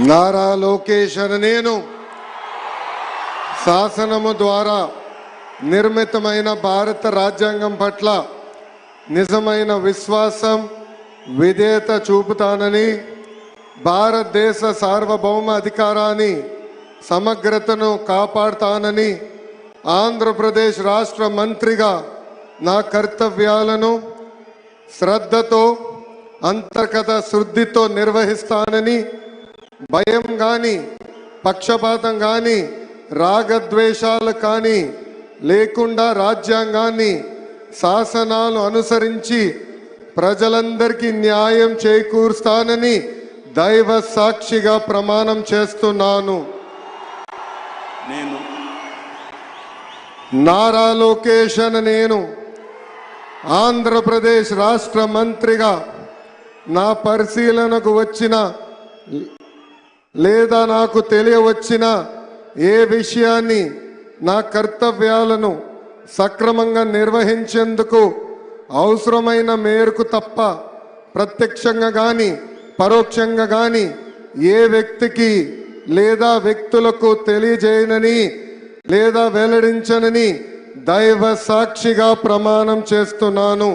నారా లోకేష్ అనే నేను శాసనము ద్వారా నిర్మితమైన భారత రాజ్యాంగం పట్ల నిజమైన విశ్వాసం విధేయత చూపుతానని, భారతదేశ సార్వభౌమ అధికారాన్ని సమగ్రతను కాపాడుతానని, ఆంధ్రప్రదేశ్ రాష్ట్ర మంత్రిగా నా కర్తవ్యాలను శ్రద్ధతో అంతర్గత శుద్ధితో నిర్వహిస్తానని, భయం కానీ పక్షపాతం కానీ రాగద్వేషాలు కానీ లేకుండా రాజ్యాంగాన్ని శాసనాలు అనుసరించి ప్రజలందరికీ న్యాయం చేకూరుస్తానని దైవ సాక్షిగా ప్రమాణం చేస్తున్నాను. నారా లోకేష్ అనే నేను ఆంధ్రప్రదేశ్ రాష్ట్ర మంత్రిగా నా పరిశీలనకు వచ్చిన లేదా నాకు తెలియవచ్చిన ఏ విషయాన్ని నా కర్తవ్యాలను సక్రమంగా నిర్వహించేందుకు అవసరమైన మేరకు తప్ప ప్రత్యక్షంగా కానీ పరోక్షంగా కానీ ఏ వ్యక్తికి లేదా వ్యక్తులకు తెలియజేయనని లేదా వెల్లడించనని దైవ సాక్షిగా ప్రమాణం చేస్తున్నాను.